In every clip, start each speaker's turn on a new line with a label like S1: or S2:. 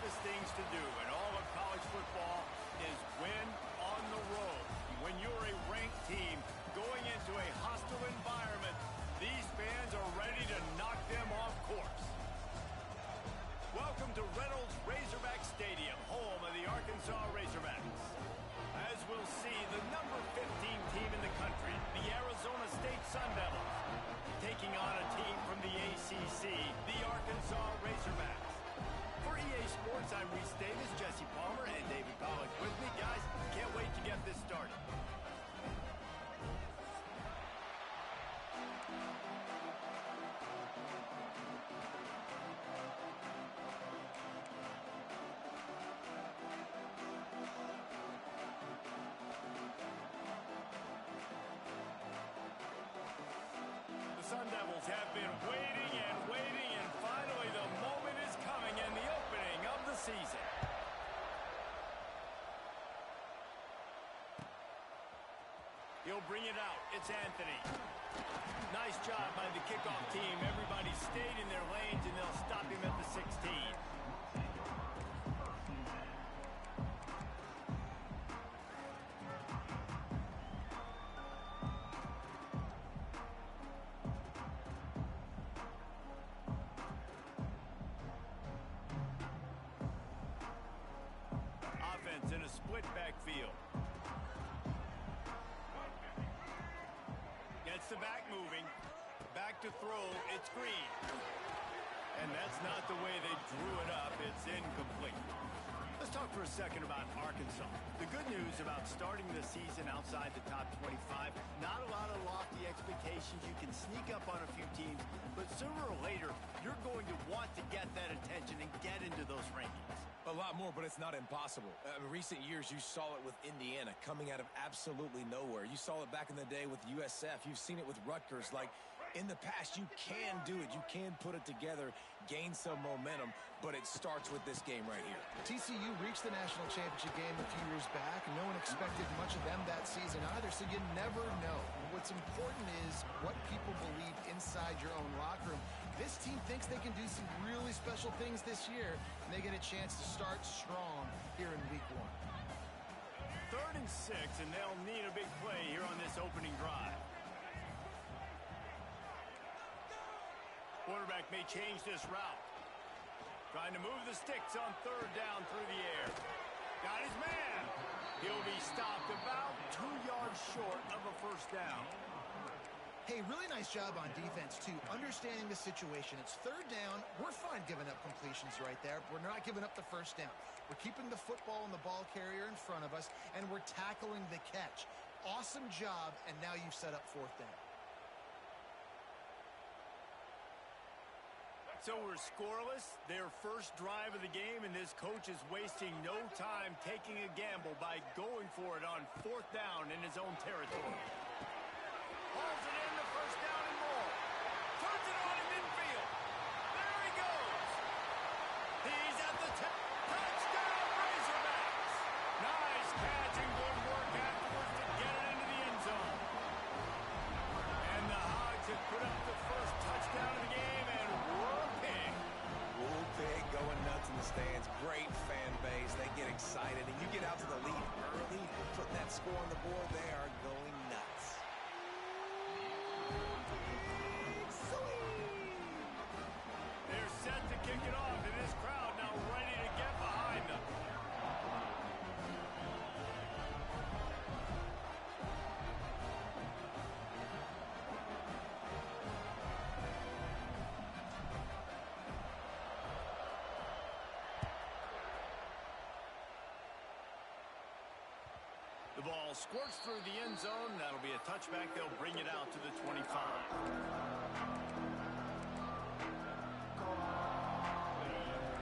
S1: toughest things to do in all of college football is win on the road. When you're a ranked team going into a hostile environment, these fans are ready to knock them off course. Welcome to Reynolds Razorback Stadium, home of the Arkansas Razorbacks. As we'll see, the number 15 team in the country, the Arizona State Sun Devils, taking on a team from the ACC, the Arkansas Razorbacks. For EA Sports, I'm Reese Davis, Jesse Palmer, and David Pollack with me. Guys, can't wait to get this started. Sun Devils have been waiting and waiting, and finally the moment is coming in the opening of the season. He'll bring it out. It's Anthony. Nice job by the kickoff team. Everybody stayed in their lanes, and they'll stop him at the 16. In a split backfield. Gets the back moving. Back to throw. It's Green. And that's not the way they drew it up. It's incomplete. Let's talk for a second about Arkansas. The good news about starting the season outside the top 25, not a lot of lofty expectations. You can sneak up on a few teams, but sooner or later, you're going to want to get that attention and get into those rankings.
S2: A lot more, but it's not impossible. In recent years, you saw it with Indiana coming out of absolutely nowhere. You saw it back in the day with USF. You've seen it with Rutgers. Like, in the past, you can do it. You can put it together, gain some momentum, but it starts with this game right here.
S3: TCU reached the national championship game a few years back, and no one expected much of them that season either, so you never know. What's important is what people believe inside your own locker room. This team thinks they can do some really special things this year, and they get a chance to start strong here in week 1.
S1: 3rd and 6, and they'll need a big play here on this opening drive. Quarterback may change this route. Trying to move the sticks on 3rd down through the air. Got his man. He'll be stopped about 2 yards short of a 1st down.
S3: Hey, really nice job on defense, too, understanding the situation. It's 3rd down. We're fine giving up completions right there. We're not giving up the 1st down. We're keeping the football and the ball carrier in front of us, and we're tackling the catch. Awesome job, and now you've set up 4th down.
S1: So we're scoreless, their first drive of the game, and this coach is wasting no time taking a gamble by going for it on 4th down in his own territory. Hauls it in, the 1st down and more. Turns it on in midfield. There he goes. He's at the touchdown, Razorbacks. Nice catch and good work afterwards to get it into the end zone. And the Hogs have put up the first touchdown of the game, and Wool Pig
S2: going nuts in the stands. Great fan base. They get excited, and you get out to the lead early, putting that score on the board. They are going nuts.
S1: They're set to kick it off, and this crowd now ready to get behind them. The ball squirts through the end zone. That'll be a touchback. They'll bring it out to the 25.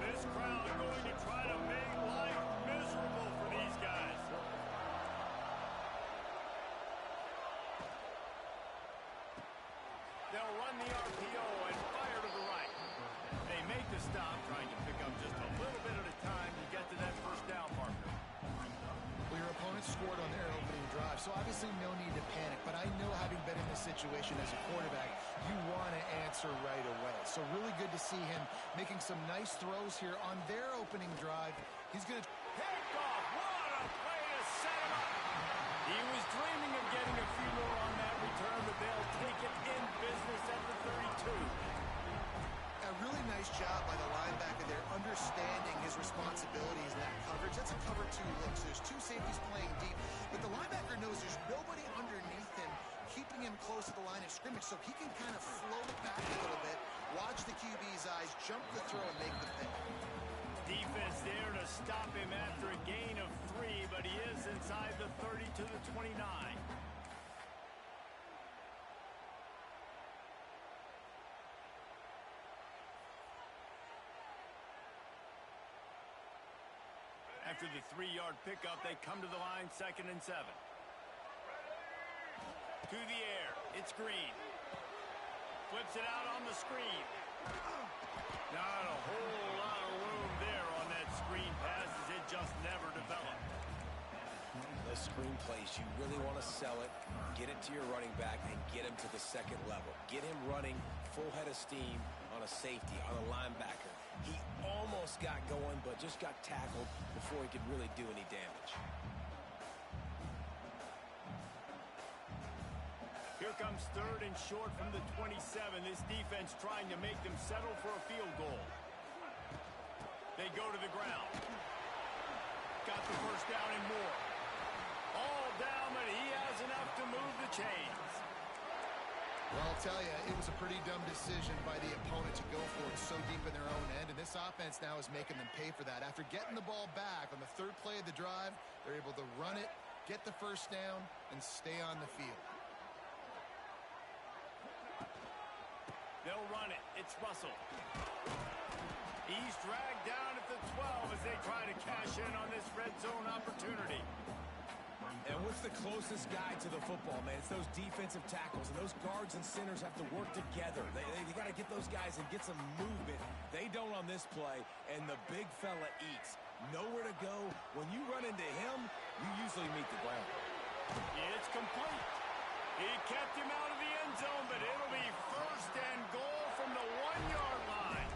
S1: This crowd going to try to make life miserable for these guys. They'll run the RPO and fire to the right. They make the stop, trying to pick up just a little bit at a time to get to that 1st down marker.
S3: Well, your opponent scored on their opening drive, so obviously no need to panic. But I know, having been in this situation as a quarterback, you want to answer right away. So really good to see him making some nice throws here on their opening drive. He's going to
S1: picked off. What a play to set him up. He was dreaming of getting a few more on that return, but they'll take it in business at the 32.
S3: A really nice job by the linebacker there, understanding his responsibilities in that coverage. That's a cover two look, so there's two safeties playing deep, but the linebacker knows there's nobody underneath him, keeping him close to the line of scrimmage, so he can kind of float back a little bit, watch the QB's eyes, jump the throw, and make the pick.
S1: Defense there to stop him after a gain of 3, but he is inside the 30 to the 29. After the 3-yard pickup, they come to the line, 2nd and 7. To the air, it's Green. Flips it out on the screen. Not a whole lot of room there on that screen pass, as it just never developed.
S2: The screen plays, you really want to sell it, get it to your running back, and get him to the second level. Get him running full head of steam on a safety, on a linebacker. He almost got going, but just got tackled before he could really do any damage.
S1: Here comes 3rd and short from the 27. This defense trying to make them settle for a field goal. They go to the ground. Got the first down and more. All down, but he has enough to move the chains.
S3: Well, I'll tell you, it was a pretty dumb decision by the opponent to go for it so deep in their own end, and this offense now is making them pay for that. After getting the ball back on the 3rd play of the drive, they're able to run it, get the first down, and stay on the field.
S1: They'll run it. It's Russell. He's dragged down at the 12 as they try to cash in on this red zone opportunity.
S2: And what's the closest guy to the football, man? It's those defensive tackles, and those guards and centers have to work together. They got to get those guys and get some movement. They don't on this play, and the big fella eats. Nowhere to go. When you run into him, you usually meet the ground.
S1: It's complete. He kept him out of the end zone, but it'll be 1st and goal from the 1-yard line.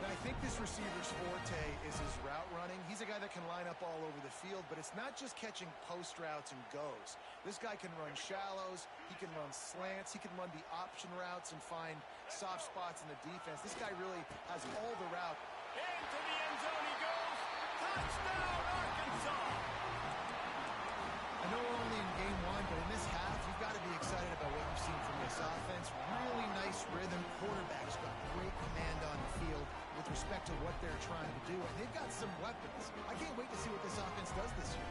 S3: I think this receiver's forte is his route running. He's a guy that can line up all over the field, but it's not just catching post routes and goes. This guy can run shallows, he can run slants, he can run the option routes and find soft spots in the defense. This guy really has all the route.
S1: Into the end zone he goes. Touchdown, Arkansas!
S3: I know we're only in game 1, but in this half, you've got to be excited about what you've seen from this offense. Really nice rhythm. Quarterback's got great command on the field with respect to what they're trying to do. And they've got some weapons. I can't wait to see what this offense does this year.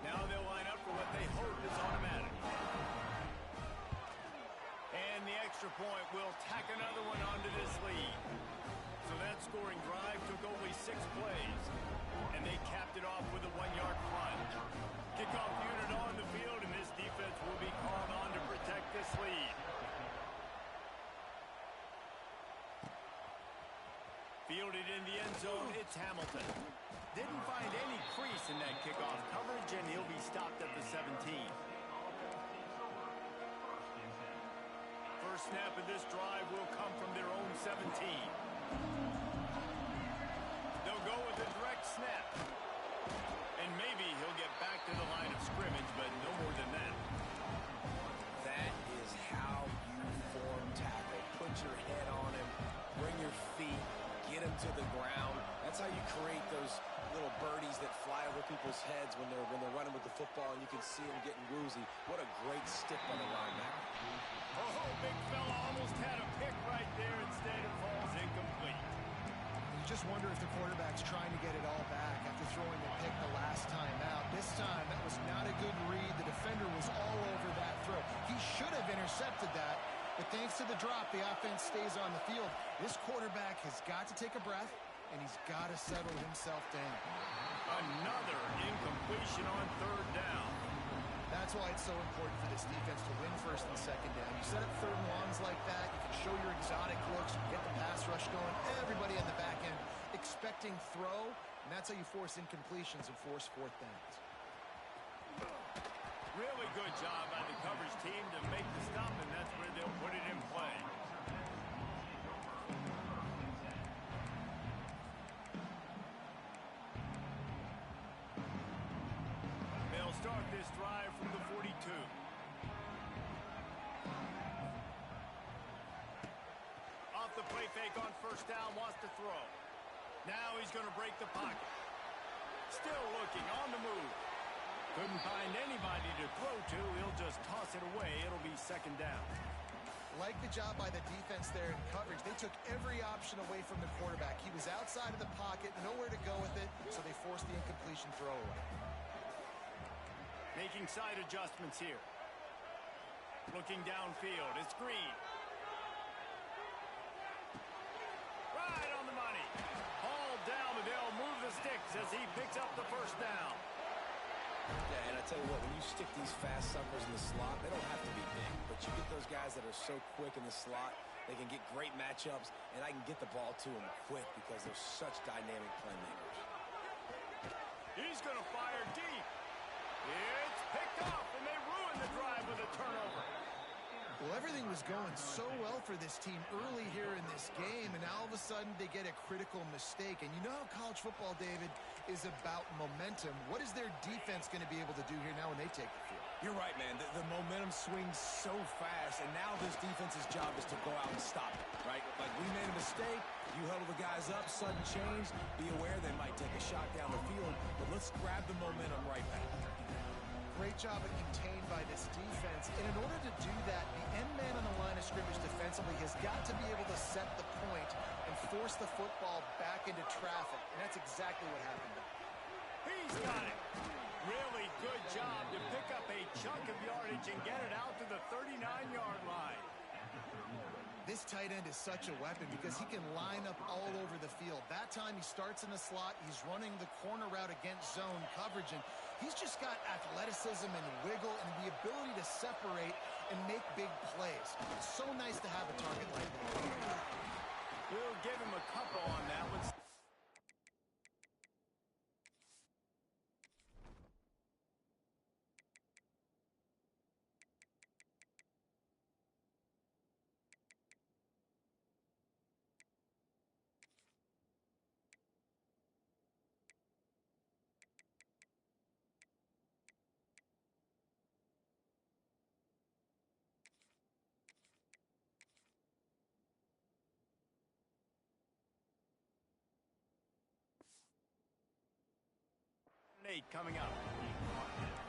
S1: Now they'll line up for what they hope is automatic. And the extra point will tack another one onto this lead. So that scoring drive took only 6 plays. And they capped it off with a 1-yard plunge. Kickoff unit on the field, and this defense will be called on to protect this lead. Fielded in the end zone, it's Hamilton. Didn't find any crease in that kickoff coverage, and he'll be stopped at the 17. First snap of this drive will come from their own 17. They'll go with a direct snap. And maybe he'll get back to the line of scrimmage, but no more than that.
S2: That is how you form tackle. Put your head on him, bring your feet, get him to the ground. That's how you create those little birdies that fly over people's heads when they're running with the football, and you can see them getting woozy. What a great stick on the linebacker.
S1: Oh, big fella almost had a pick right there. Instead, it falls incomplete.
S3: You just wonder if the quarterback's trying to get it all back after throwing the pick the last time out. This time, that was not a good read. The defender was all over that throw. He should have intercepted that, but thanks to the drop, the offense stays on the field. This quarterback has got to take a breath, and he's got to settle himself down.
S1: Another incompletion on 3rd down.
S3: That's why it's so important for this defense to win 1st and 2nd down. You set up 3rd and longs like that, you can show your exotic looks, you get the pass rush going, everybody on the back end expecting throw, and that's how you force incompletions and force 4th downs.
S1: Really good job by the coverage team to make the stop, and that's off the play fake on first down, wants to throw. Now he's going to break the pocket. Still looking, on the move. Couldn't find anybody to throw to. He'll just toss it away. It'll be second down.
S3: Like the job by the defense there in coverage. They took every option away from the quarterback. He was outside of the pocket, nowhere to go with it, so they forced the incompletion throwaway.
S1: Making side adjustments here. Looking downfield. It's Green. Right on the money. Ball down, but they'll move the sticks as he picks up the first down.
S2: Yeah, and I tell you what, when you stick these fast suckers in the slot, they don't have to be big. But you get those guys that are so quick in the slot, they can get great matchups, and I can get the ball to them quick because they're such dynamic playmakers.
S1: He's going to fire deep. It's picked off, and they ruin the drive with a turnover.
S3: Well, everything was going so well for this team early here in this game, and now all of a sudden they get a critical mistake. And you know how college football, David, is about momentum. What is their defense going to be able to do here now when they take the field?
S2: You're right, man. The momentum swings so fast, and now this defense's job is to go out and stop it, right? Like, we made a mistake. You huddle the guys up, sudden change. Be aware they might take a shot down the field, but let's grab the momentum right back.
S3: Great job of contained by this defense. And in order to do that, the end man on the line of scrimmage defensively has got to be able to set the point and force the football back into traffic. And that's exactly what happened.
S1: He's got it. Really good job to pick up a chunk of yardage and get it out to the 39-yard line.
S3: This tight end is such a weapon because he can line up all over the field. That time he starts in the slot. He's running the corner route against zone coverage, and he's just got athleticism and wiggle and the ability to separate and make big plays. It's so nice to have a target like that.
S1: We'll give him a couple on that one. Coming up.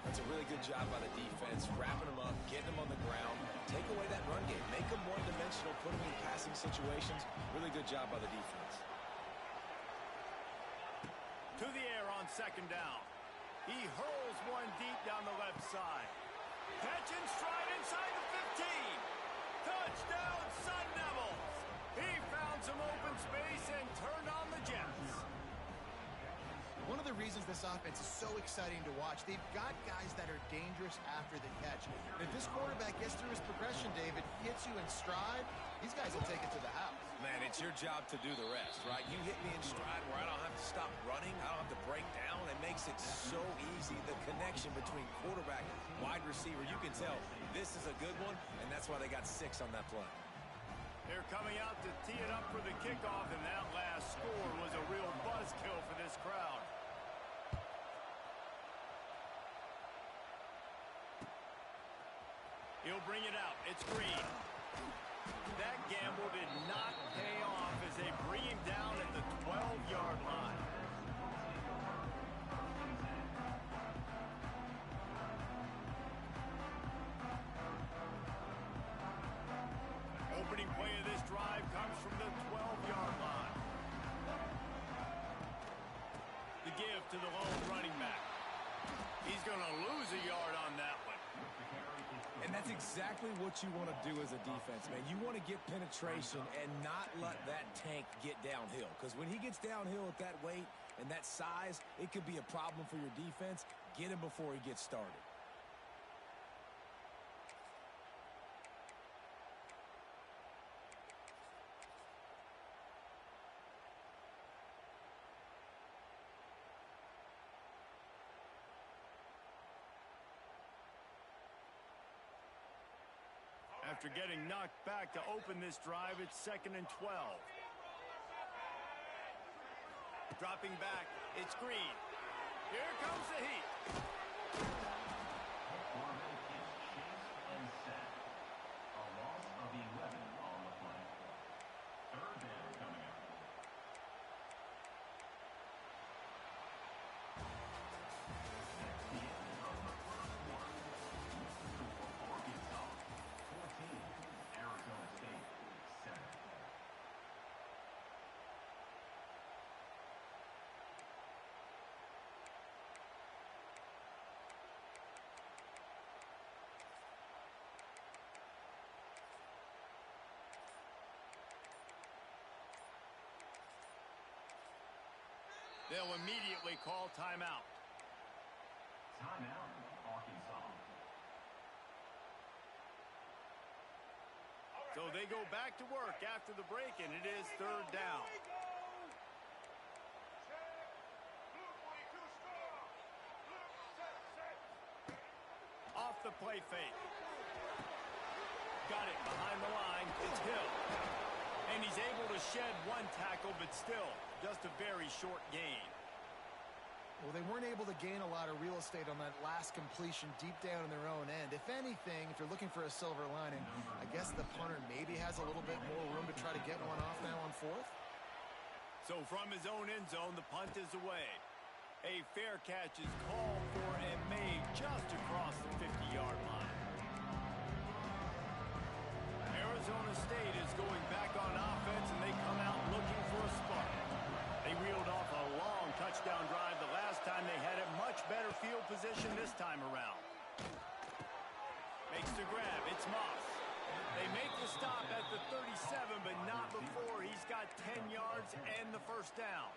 S2: That's a really good job by the defense, wrapping them up, getting them on the ground. Take away that run game. Make them one-dimensional, put them in passing situations. Really good job by the defense.
S1: To the air on second down. He hurls one deep down the left side. Catch and stride inside the 15. Touchdown, Sun Devils. He found some open space and turned on the Jets.
S3: One of the reasons this offense is so exciting to watch, they've got guys that are dangerous after the catch. And if this quarterback gets through his progression, David, hits you in stride, these guys will take it to the house.
S2: Man, it's your job to do the rest, right? You hit me in stride where I don't have to stop running. I don't have to break down. It makes it so easy. The connection between quarterback and wide receiver, you can tell this is a good one, and that's why they got 6 on that play.
S1: They're coming out to tee it up for the kickoff, and that last score was a real buzzkill for this crowd. He'll bring it out. It's Green. That gamble did not pay off as they bring him down at the 12-yard line. Opening play of this drive comes from the 12-yard line. The give to the lone running back. He's going to lose a yard on that one.
S2: And that's exactly what you want to do as a defense, man. You want to get penetration and not let that tank get downhill. Because when he gets downhill at that weight and that size, it could be a problem for your defense. Get him before he gets started.
S1: After getting knocked back to open this drive, it's 2nd and 12. Dropping back, it's Green. Here comes the heat. They'll immediately call timeout.
S4: Timeout, Arkansas.
S1: So they go back to work after the break, and it is third down. Off the play fake. Got it behind the line. It's Hill. And he's able to shed one tackle, but still, just a very short gain.
S3: Well, they weren't able to gain a lot of real estate on that last completion deep down in their own end. If anything, if you're looking for a silver lining, I guess the punter maybe has a little bit more room to try to get one off now on fourth.
S1: So from his own end zone, the punt is away. A fair catch is called for and made just across the 50-yard line. Arizona State is going back on offense, and they come out looking for a spark. They reeled off a long touchdown drive the last time. They had a much better field position this time around. Makes the grab. It's Moss. They make the stop at the 37, but not before he's got 10 yards and the first down.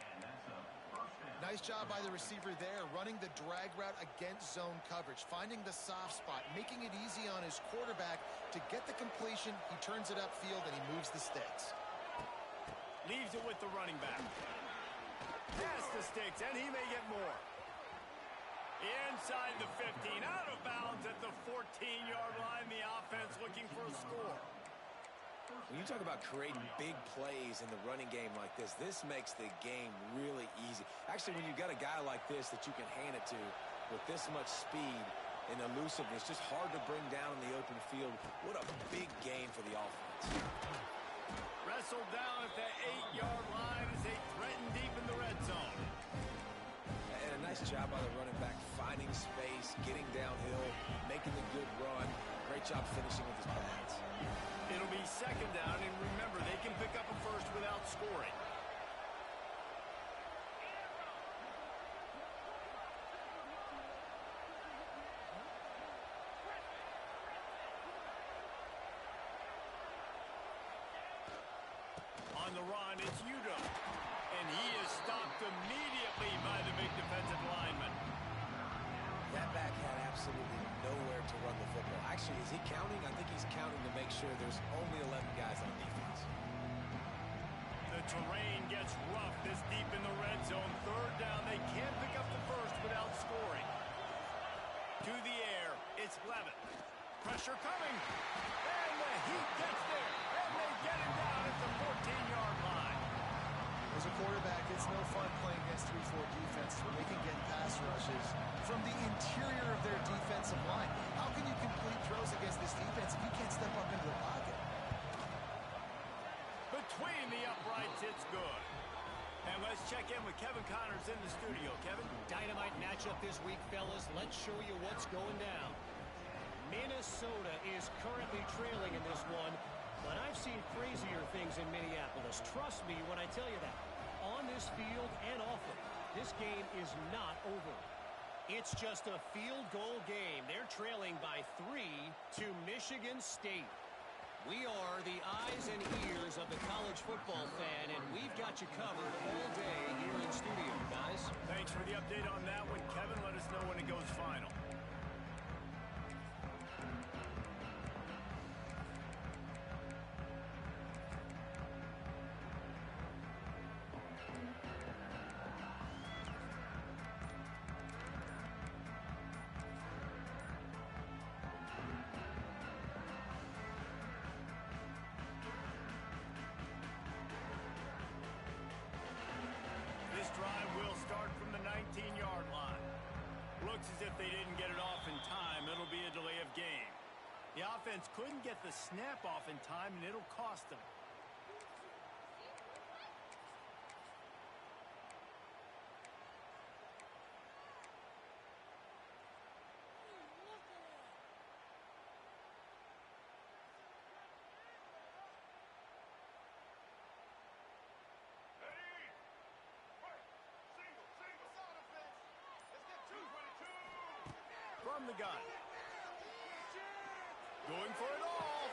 S3: Nice job by the receiver there, running the drag route against zone coverage, finding the soft spot, making it easy on his quarterback to get the completion. He turns it upfield, and he moves the sticks.
S1: Leaves it with the running back. Past the sticks, and he may get more. Inside the 15, out of bounds at the 14-yard line. The offense looking for a score.
S2: When you talk about creating big plays in the running game like this makes the game really easy. Actually, when you've got a guy like this that you can hand it to with this much speed and elusiveness, just hard to bring down in the open field. What a big game for the offense.
S1: Wrestled down at the 8-yard line as they threaten deep in the red zone.
S2: And a nice job by the running back, finding space, getting downhill, making the good run. Great job finishing with his pads.
S1: It'll be second down, and remember, they can pick up a first without scoring. On the run, it's Udo. And he is stopped immediately by the big defensive lineman.
S2: That back had absolutely nowhere to run the football. Actually, is he counting? I think he's counting to make sure there's only 11 guys on defense.
S1: The terrain gets rough this deep in the red zone. Third down, they can't pick up the first without scoring. To the air, it's Levitt. Pressure coming. And the heat gets there. And they get him down at the 14-yard line.
S3: As a quarterback, it's no fun playing against 3-4 defenses when they can get pass rushes from the interior of their defensive line. How can you complete throws against this defense if you can't step up into the pocket?
S1: Between the uprights, it's good. And let's check in with Kevin Connors in the studio. Kevin?
S5: Dynamite matchup this week, fellas. Let's show you what's going down. Minnesota is currently trailing in this one, but I've seen crazier things in Minneapolis. Trust me when I tell you that. On this field and off it, this game is not over. It's just a field goal game. They're trailing by 3 to Michigan State. We are the eyes and ears of the college football fan, and we've got you covered all day here in studio, guys.
S1: Thanks for the update on that one, Kevin. Let us know when it goes final. This drive will start from the 19-yard line. Looks as if they didn't get it off in time. It'll be a delay of game. The offense couldn't get the snap off in time, and it'll cost them. From the gun. Going for it all.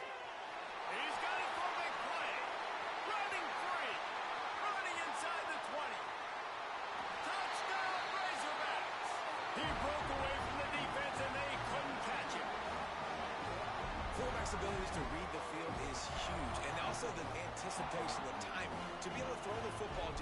S1: He's got it for a big play. Running free. Running inside the 20.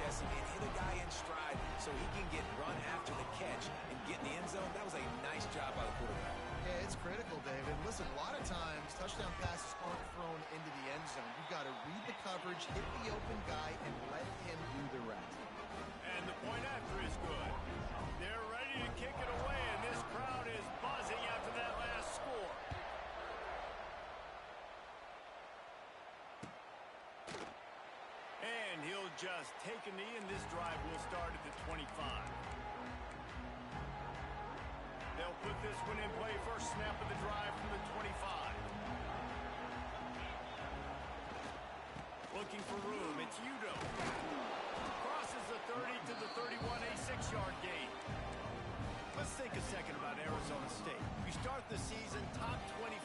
S2: processing and hit a guy in stride so he can get run after the catch and get in the end zone. That was a nice job by the quarterback.
S3: Yeah, it's critical, David. Listen, a lot of times touchdown passes aren't thrown into the end zone. You've got to read the coverage, hit the open guy, and let him do the rest.
S1: And the point after is good. They're ready to kick it away, and this crowd is buzzing after that last score. And he'll just take a knee, and this drive will start at the 25. They'll put this one in play. First snap of the drive from the 25. Looking for room. It's Udo. Crosses the 30 to the 31, a 6-yard gain. Let's think a second about Arizona State. You start the season top 25.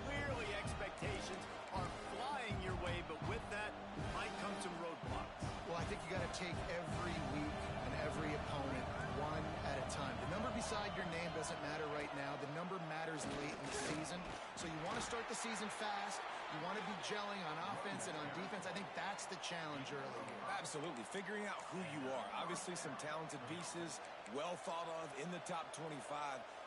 S1: Clearly expectations are flying your way, but with that might come some roadblocks.
S3: Well, I think you got to take every week and every opponent one at a time. The number beside your name doesn't matter right now. The number matters late in the season. So you want to start the season fast. You want to be gelling on offense and on defense. I think that's the challenge early here.
S2: Absolutely. Figuring out who you are. Obviously some talented pieces, well thought of in the top 25,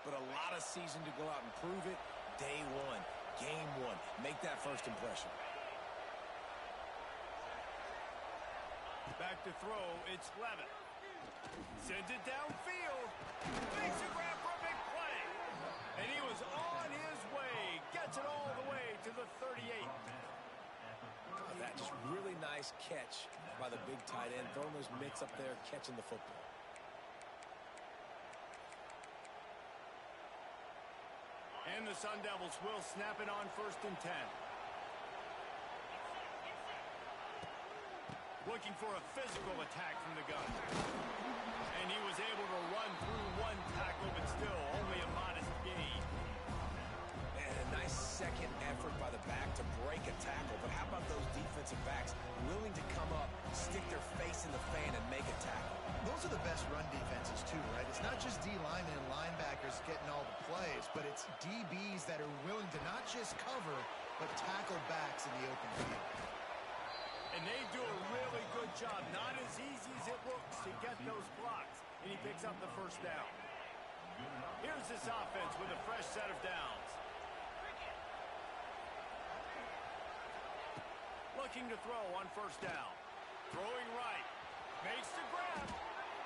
S2: but a lot of season to go out and prove it. Day one, game one. Make that first impression.
S1: Back to throw, it's Levitt. Sends it downfield. Makes a grab for a big play. And he was on his way. Gets it all the way to the 38.
S2: That just really nice catch by the big tight end. Throwing those mitts up there, catching the football.
S1: And the Sun Devils will snap it on 1st and 10. Looking for a physical attack from the gun. And he was able to run through one tackle, but still only a modest gain.
S2: And a nice second effort by the back to break a tackle. But how about those defensive backs willing to come up, stick their face in the fan, and make a tackle?
S3: Those are the best run defenses too, right? It's not just D linemen and linebackers getting all the plays, but it's DBs that are willing to not just cover, but tackle backs in the open field.
S1: And they do a really good job. Not as easy as it looks to get those blocks. And he picks up the first down. Here's this offense with a fresh set of downs. Looking to throw on 1st down. Throwing right. Makes the grab.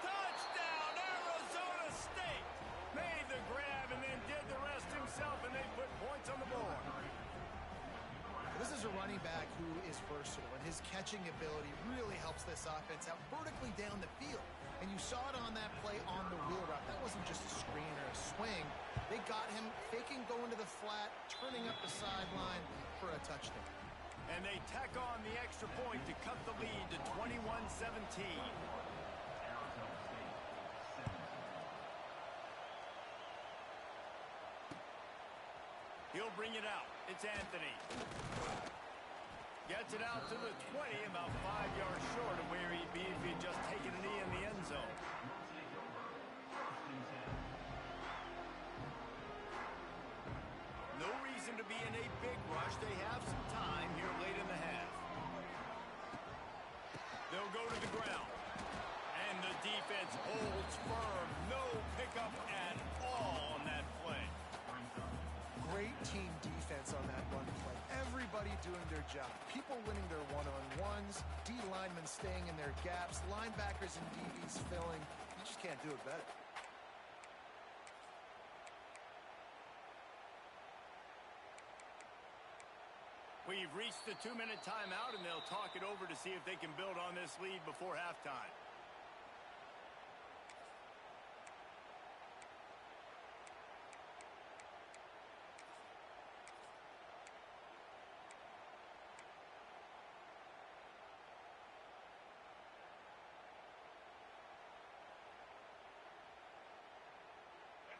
S1: Touchdown, Arizona State. Made the grab and then did the rest himself, and they put points on the board.
S3: This is a running back who is versatile, and his catching ability really helps this offense out vertically down the field. And you saw it on that play on the wheel route. That wasn't just a screen or a swing. They got him faking going to the flat, turning up the sideline for a touchdown.
S1: And they tack on the extra point to cut the lead to 21-17. He'll bring it out. It's Anthony. Gets it out to the 20, about 5 yards short of where he'd be if he'd just taken a knee in the end zone. No reason to be in a big rush. They have some time here late in the half. They'll go to the ground. And the defense holds firm. No pickup at all on that play.
S3: Great team defense on that run play. Everybody doing their job. People winning their one-on-ones, D linemen staying in their gaps, linebackers and DBs filling. You just can't do it better.
S1: We've reached the 2-minute timeout, and they'll talk it over to see if they can build on this lead before halftime.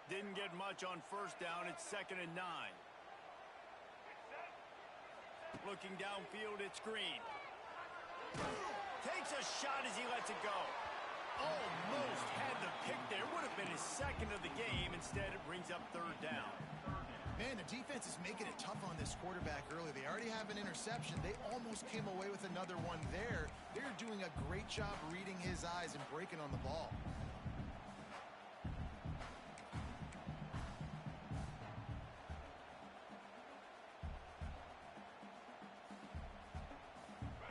S1: Didn't get much on 1st down. It's 2nd and 9. Looking downfield, it's Green. Takes a shot as he lets it go. Almost had the pick there. Would have been his 2nd of the game. Instead, it brings up 3rd down.
S3: Man, the defense is making it tough on this quarterback early. They already have an interception. They almost came away with another one there. They're doing a great job reading his eyes and breaking on the ball.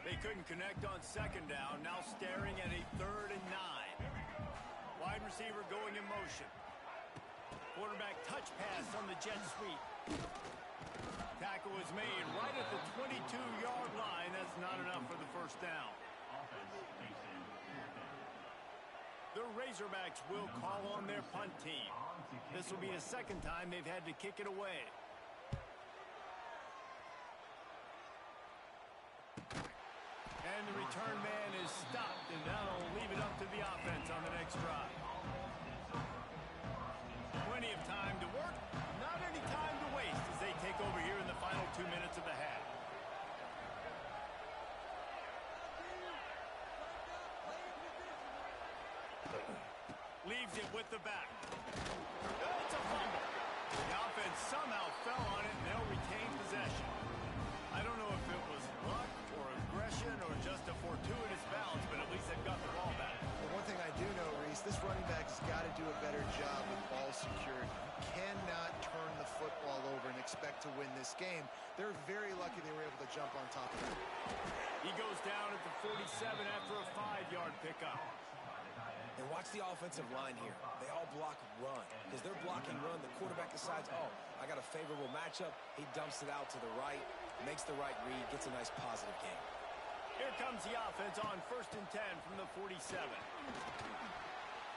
S1: They couldn't connect on second down. Now staring at a 3rd and 9. Wide receiver going in motion. Quarterback touch pass on the jet sweep. Tackle is made right at the 22-yard line. That's not enough for the first down. The Razorbacks will call on their punt team. This will be the second time they've had to kick it away. And the return man is stopped, and that'll leave it up to the offense on the next drive. Plenty of time to work, not any time to waste as they take over here in the final 2 minutes of the half. Leaves it with the back. It's a fumble. The offense somehow fell on it, and they'll retain possession. I don't know if it was luck or aggression or just a fortuitous bounce, but at least they've got the ball back.
S3: Well, one thing I do know, Reese, this running back has got to do a better job with ball security. You cannot turn the football over and expect to win this game. They're very lucky they were able to jump on top of it.
S1: He goes down at the 47 after a 5-yard pickup.
S2: And watch the offensive line here. They all block run. Because they're blocking run, the quarterback decides, oh, I got a favorable matchup. He dumps it out to the right, makes the right read, gets a nice positive gain.
S1: Here comes the offense on 1st and 10 from the 47.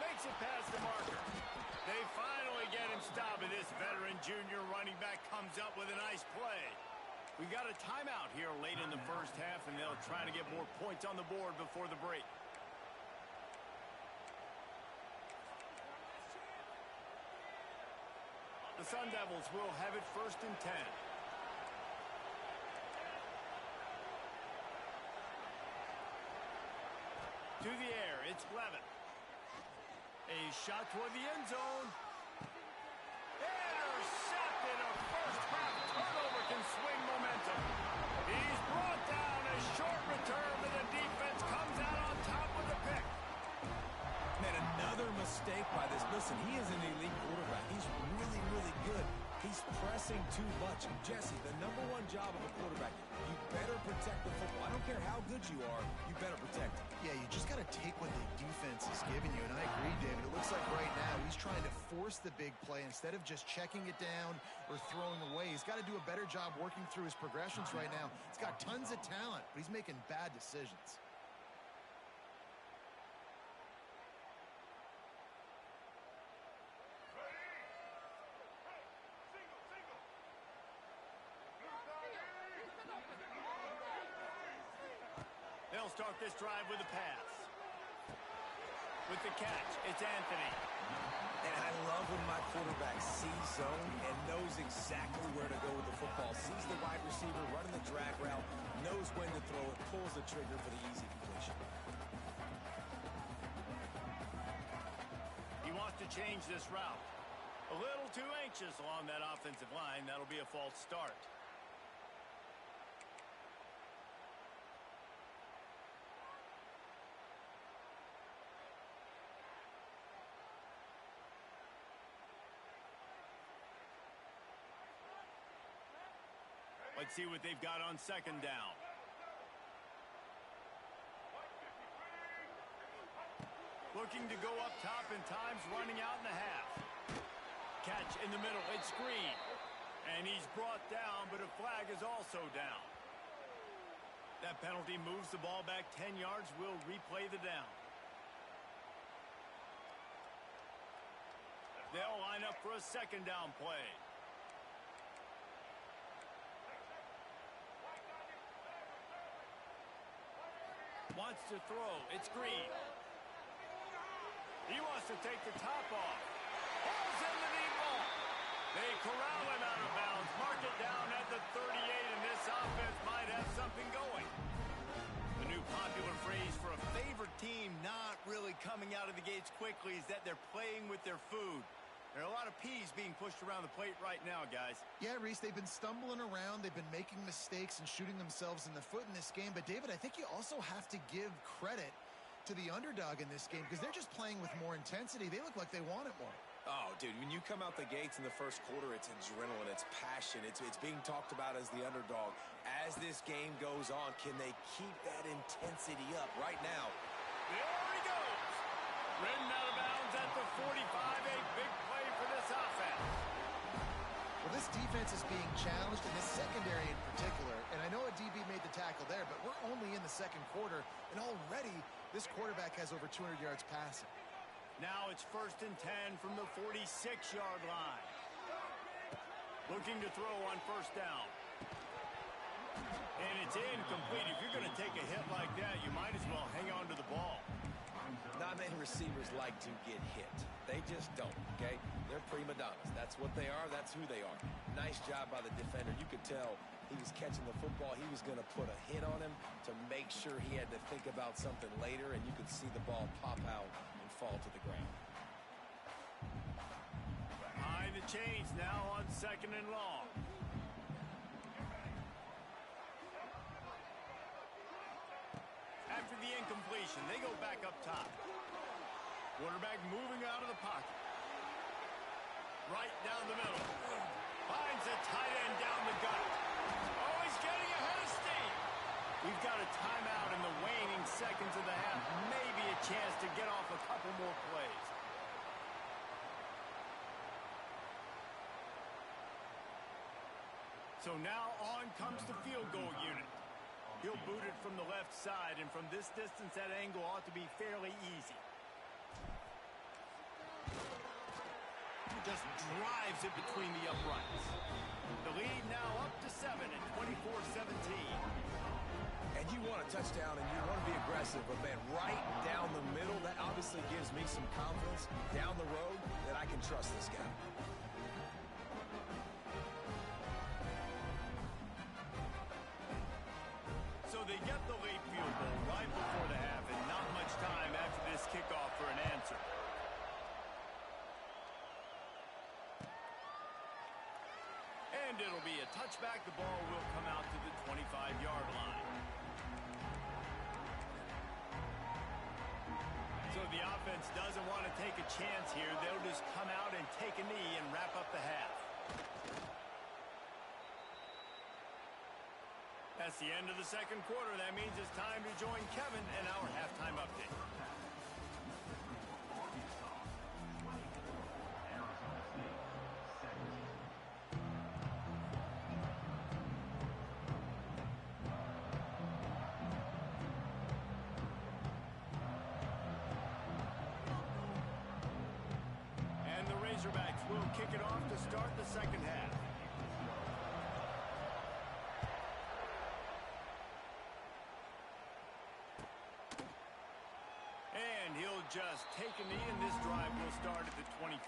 S1: Makes it past the marker. They finally get him stopped, and this veteran junior running back comes up with a nice play. We got a timeout here late in the first half, and they'll try to get more points on the board before the break. The Sun Devils will have it 1st and 10. To the air, it's Levin. A shot toward the end zone. Intercepted. A first-half turnover can swing momentum. He's brought down. A short return, but the defense comes out on top with the pick.
S2: Man, another mistake by this. Listen, he is an elite quarterback. He's really, really good. He's pressing too much. Jesse, the #1 job of a quarterback, you better protect the football. I don't care how good you are, you better protect it.
S3: Yeah, you just got to take what the defense is giving you, and I agree, David. It looks like right now he's trying to force the big play instead of just checking it down or throwing away. He's got to do a better job working through his progressions right now. He's got tons of talent, but he's making bad decisions.
S1: They'll start this drive with a pass. With the catch, it's Anthony.
S2: And I love when my quarterback sees zone and knows exactly where to go with the football. Sees the wide receiver running the drag route, knows when to throw it, pulls the trigger for the easy completion.
S1: He wants to change this route. A little too anxious along that offensive line. That'll be a false start. Let's see what they've got on 2nd down. Looking to go up top, and time's running out in the half. Catch in the middle, it's Green. And he's brought down, but a flag is also down. That penalty moves the ball back 10 yards. We'll replay the down. They'll line up for a 2nd down play. Wants to throw. It's Green. He wants to take the top off. Falls in the deep ball. They corral him out of bounds. Mark it down at the 38, and this offense might have something going. The new popular phrase for a favorite team not really coming out of the gates quickly is that they're playing with their food. There are a lot of P's being pushed around the plate right now, guys.
S3: Yeah, Reese, they've been stumbling around. They've been making mistakes and shooting themselves in the foot in this game. But, David, I think you also have to give credit to the underdog in this game because they're just playing with more intensity. They look like they want it more.
S2: Oh, dude, when you come out the gates in the first quarter, it's adrenaline, it's passion, it's being talked about as the underdog. As this game goes on, can they keep that intensity up right now?
S1: There he goes. Ridden out of bounds at the 45. A big play for this offense.
S3: Well, this defense is being challenged in this secondary in particular. And I know a DB made the tackle there, but we're only in the second quarter. And already this quarterback has over 200 yards passing.
S1: Now it's 1st and 10 from the 46-yard line. Looking to throw on 1st down. And it's incomplete. If you're going to take a hit like that, you might as well hang on to the ball.
S2: Not many receivers like to get hit. They just don't, okay? They're prima donnas. That's what they are. That's who they are. Nice job by the defender. You could tell he was catching the football. He was going to put a hit on him to make sure he had to think about something later, and you could see the ball pop out and fall to the ground.
S1: Behind the chains now on 2nd and long. After the incompletion, they go back up top. Quarterback moving out of the pocket. Right down the middle. Finds a tight end down the gut. Oh, he's getting ahead of steam. We've got a timeout in the waning seconds of the half. Maybe a chance to get off a couple more plays. So now on comes the field goal unit. He'll boot it from the left side, and from this distance, that angle ought to be fairly easy. Just drives it between the uprights. The lead now up to 7 at 24-17.
S2: And you want a touchdown, and you want to be aggressive, but, man, right down the middle, that obviously gives me some confidence down the road that I can trust this guy.
S1: So they get the late field goal right before the half, and not much time after this kickoff for an answer. And it'll be a touchback. The ball will come out to the 25-yard line. So the offense doesn't want to take a chance here. They'll just come out and take a knee and wrap up the half. That's the end of the second quarter. That means it's time to join Kevin in our halftime update. And the Razorbacks will kick it off to start the second half. Just take a knee, and this drive will start at the 25.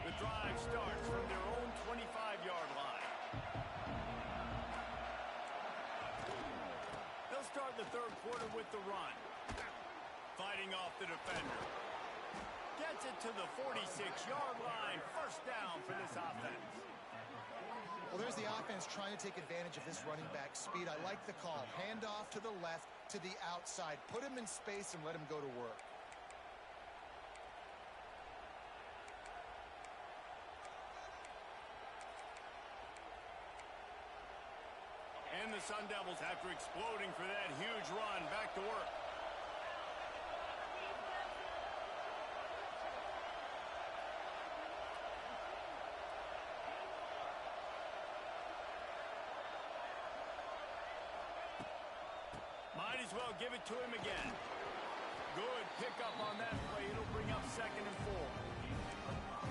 S1: The drive starts from their own 25-yard line. They'll start the third quarter with the run. Fighting off the defender. Gets it to the 46-yard line. 1st down for this offense.
S3: Well, there's the offense trying to take advantage of this running back speed. I like the call. Hand off to the left, to the outside. Put him in space and let him go to work.
S1: And the Sun Devils, after exploding for that huge run, back to work. Might as well give it to him again. Good pickup on that play. It'll bring up 2nd and 4.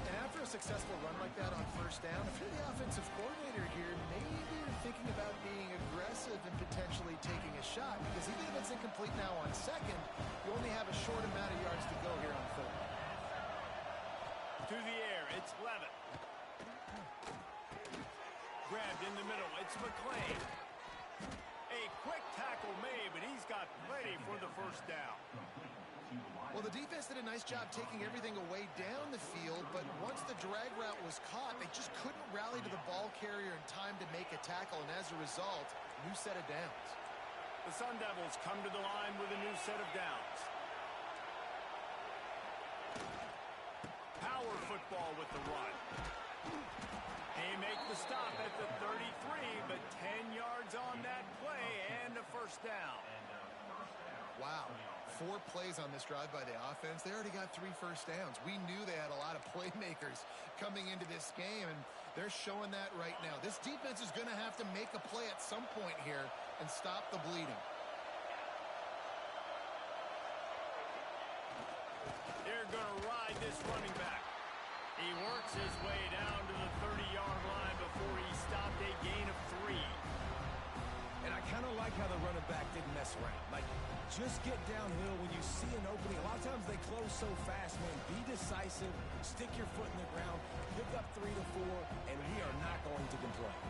S3: And after a successful run like that on 1st down, if you're the offensive coordinator here, maybe you're thinking about being aggressive and potentially taking a shot, because even if it's incomplete now on 2nd, you only have a short amount of yards to go here on 3rd.
S1: To the air, it's Levitt. Grabbed in the middle, it's McClain. A quick tackle made, but he's got plenty for the 1st down.
S3: Well, the defense did a nice job taking everything away down the field, but once the drag route was caught, they just couldn't rally to the ball carrier in time to make a tackle, and as a result, new set of downs.
S1: The Sun Devils come to the line with a new set of downs. Power football with the run. They make the stop at the 33, but 10 yards on that play and a first down.
S3: Wow. 4 plays on this drive by the offense. They already got 3 first downs. We knew they had a lot of playmakers coming into this game, and they're showing that right now. This defense is going to have to make a play at some point here and stop the bleeding.
S1: They're going to ride this running back. He works his way down to the 30-yard line before he stopped, a gain of 3.
S2: And I kind of like how the running back didn't mess around. Like, just get downhill when you see an opening. A lot of times they close so fast, man. Be decisive, stick your foot in the ground, pick up 3 to 4, and we are not going to complain.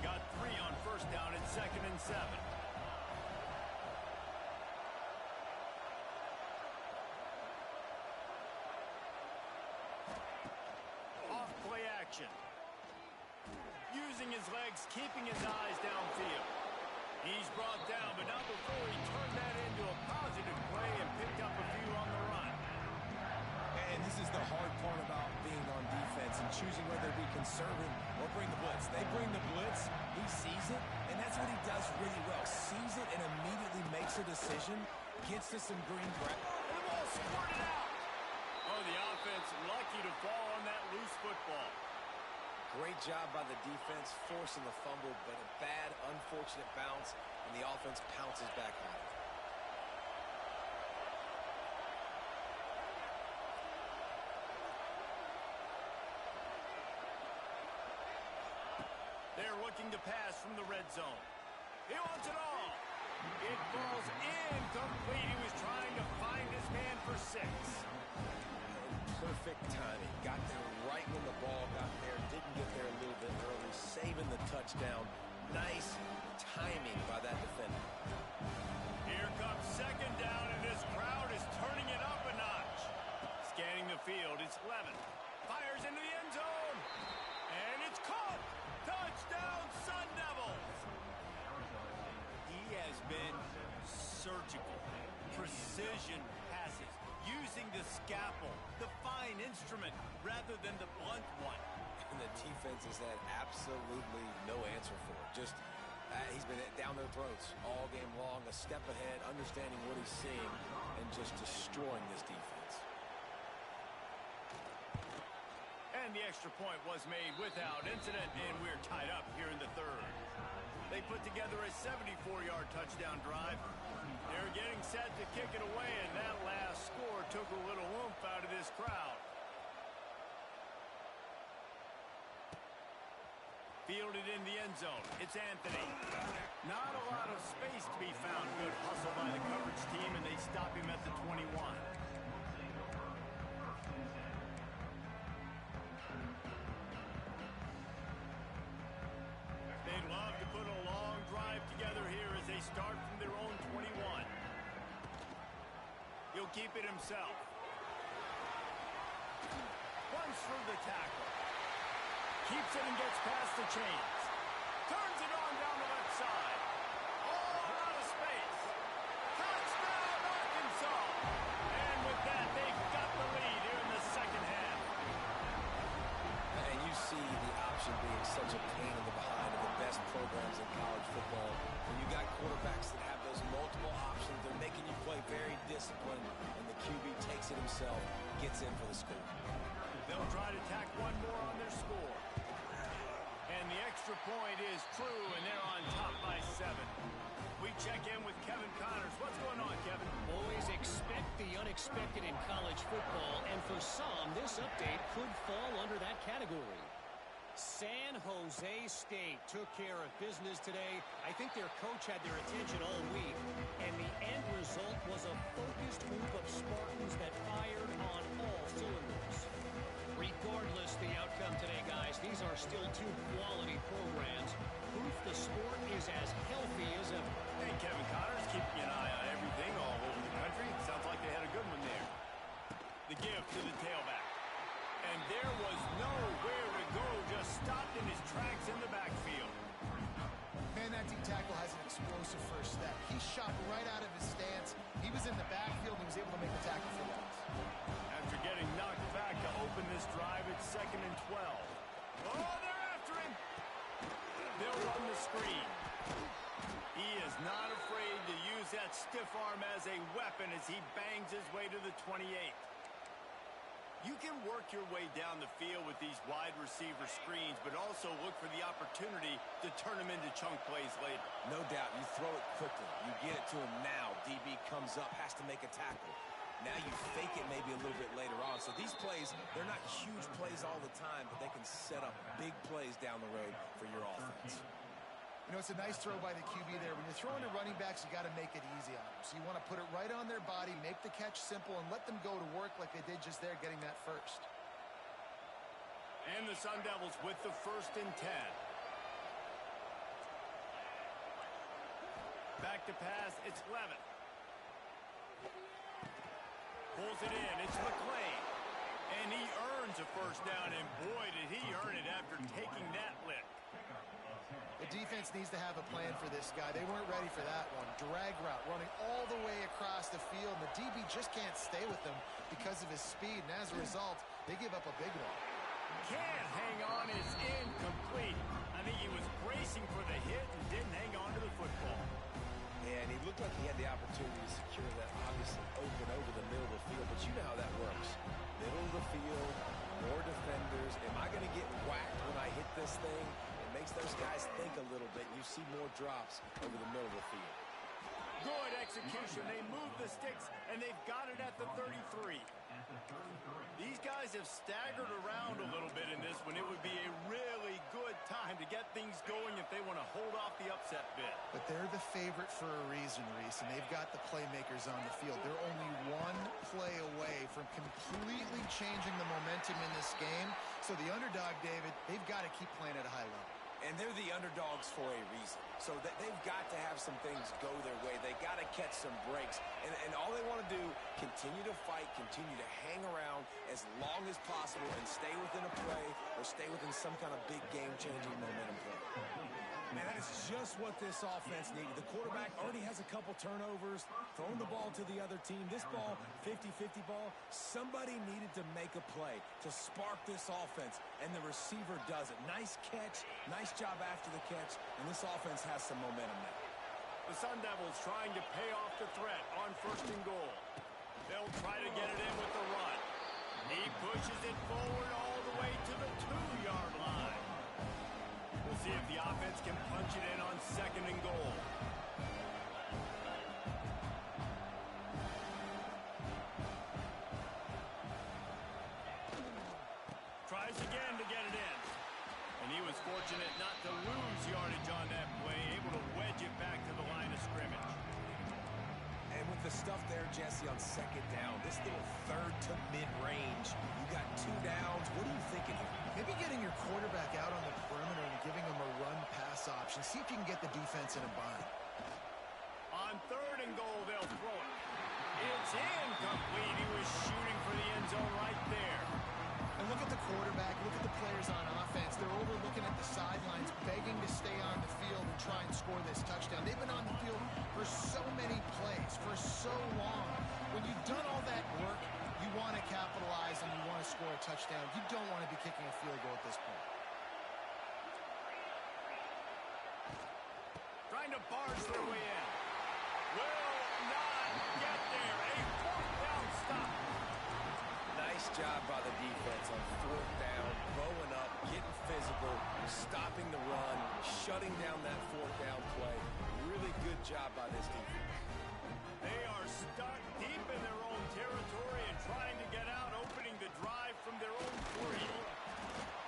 S1: Got 3 on first down at 2nd and 7. Off play action. Using his legs, keeping his eyes downfield. He's brought down, but not before he turned that into a positive play and picked up a few on the run.
S2: And this is the hard part about being on defense and choosing whether to be conservative or bring the blitz. They bring the blitz, he sees it, and that's what he does really well. Sees it and immediately makes a decision, gets to some green grass.
S1: And the ball squirted out. Oh, the offense lucky to fall on that loose football.
S2: Great job by the defense, forcing the fumble, but a bad, unfortunate bounce, and the offense pounces back on it.
S1: They're looking to pass from the red zone. He wants it all. It falls incomplete. He was trying to find his man for 6.
S2: Perfect timing. Got there right when the ball got there. Didn't get there a little bit early. Saving the touchdown. Nice timing by that defender.
S1: Here comes 2nd down, and this crowd is turning it up a notch. Scanning the field, it's Levin. Fires into the end zone. And it's caught. Touchdown, Sun Devils. He has been surgical. Precision passes. Using the scalpel, the fine instrument, rather than the blunt one.
S2: And the defense has had absolutely no answer for it. Just, he's been down their throats all game long, a step ahead, understanding what he's seeing, and just destroying this defense.
S1: And the extra point was made without incident, and we're tied up here in the 3rd. They put together a 74-yard touchdown drive. They're getting set to kick it away, and that last score took a little oomph out of this crowd. Fielded in the end zone. It's Anthony. Not a lot of space to be found. Good hustle by the coverage team, and they stop him at the 21. They'd love to put a long drive together here as they start from their own 21. He'll keep it himself. Runs through the tackle. Keeps it and gets past the chains. Turns it on down the left side. All out of space. Touchdown, Arkansas. And with that, they've got the lead here in the 2nd half.
S2: And you see the option being such a pain in the behind of the best programs in college football. When you got quarterbacks that have those multiple options, they're making you play very disciplined, and the QB takes it himself, gets in for the score.
S1: They'll try to tack one more on their score. And the extra point is true, and they're on top by 7. We check in with Kevin Connors. What's going on, Kevin?
S5: Always expect the unexpected in college football, and for some, this update could fall under that category. San Jose State took care of business today. I think their coach had their attention all week, and the end result was a focused group of Spartans that fired on all cylinders. Regardless the outcome today, guys, these are still 2 quality programs. Proof the sport is as healthy as ever.
S1: Hey, Kevin Connors, keeping an eye on everything all over the country. Sounds like they had a good one there.
S3: D tackle has an explosive first step. He shot right out of his stance. He was in the backfield. He was able to make the tackle for loss.
S1: After getting knocked back to open this drive, it's 2nd and 12. Oh, they're after him. They'll run the screen. He is not afraid to use that stiff arm as a weapon as he bangs his way to the 28. You can work your way down the field with these wide receiver screens, but also look for the opportunity to turn them into chunk plays later.
S2: No doubt, you throw it quickly. You get it to him now. DB comes up, has to make a tackle. Now you fake it maybe a little bit later on. So these plays, they're not huge plays all the time, but they can set up big plays down the road for your offense.
S3: You know, it's a nice throw by the QB there. When you're throwing to running backs, you got to make it easy on them. So you want to put it right on their body, make the catch simple, and let them go to work like they did just there, getting that first.
S1: And the Sun Devils with the 1st and 10. Back to pass, it's Levitt. Pulls it in, it's McClain. And he earns a first down, and boy, did he earn it after taking that lick.
S3: The defense needs to have a plan for this guy. They weren't ready for that one. Drag route, running all the way across the field. And the DB just can't stay with him because of his speed. And as a result, they give up a big one.
S1: Can't hang on, it's incomplete. I think he was bracing for the hit and didn't hang on to the football.
S2: And he looked like he had the opportunity to secure that, obviously open over the middle of the field. But you know how that works. Middle of the field, more defenders. Am I going to get whacked when I hit this thing? Makes those guys think a little bit. You see more drops over the middle of the field.
S1: Good execution. They move the sticks, and they've got it at the 33. These guys have staggered around a little bit in this one. It would be a really good time to get things going if they want to hold off the upset bid.
S3: But they're the favorite for a reason, Reese, and they've got the playmakers on the field. They're only one play away from completely changing the momentum in this game. So the underdog, David, they've got to keep playing at a high level.
S2: And they're the underdogs for a reason. So they've got to have some things go their way. They got to catch some breaks. And all they want to do, continue to fight, continue to hang around as long as possible and stay within a play or stay within some kind of big game-changing momentum play. Man, that is just what this offense needed. The quarterback already has a couple turnovers, throwing the ball to the other team. This ball, 50-50 ball, somebody needed to make a play to spark this offense, and the receiver does it. Nice catch, nice job after the catch, and this offense has some momentum now.
S1: The Sun Devils trying to pay off the threat on 1st and goal. They'll try to get it in with the run. He pushes it forward all the way to the 2-yard line. We'll see if the offense can punch it in on 2nd and goal. Tries again to get it in. And he was fortunate not to lose yardage on that play, able to wedge it back to the line of scrimmage.
S2: And with the stuff there, Jesse, on 2nd down, this little 3rd to mid-range, you got 2 downs. What are you thinking here?
S3: Maybe getting your quarterback out on the perimeter and giving him a run-pass option. See if you can get the defense in a bind.
S1: On 3rd and goal, they'll throw it. It's incomplete. He was shooting for the end zone right there.
S3: And look at the quarterback, look at the players on offense. They're overlooking at the sidelines, begging to stay on the field and try and score this touchdown. They've been on the field for so many plays, for so long. When you've done all that work, you want to capitalize and you want to score a touchdown. You don't want to be kicking a field goal at this point.
S1: Trying to barge their way in. Will not get there. A 4th down stop.
S2: Nice job by the defense on 4th down, bowing up, getting physical, stopping the run, shutting down that 4th down play. Really good job by this defense.
S1: They are stuck deep in their own territory and trying to get out, opening the drive from their own 3.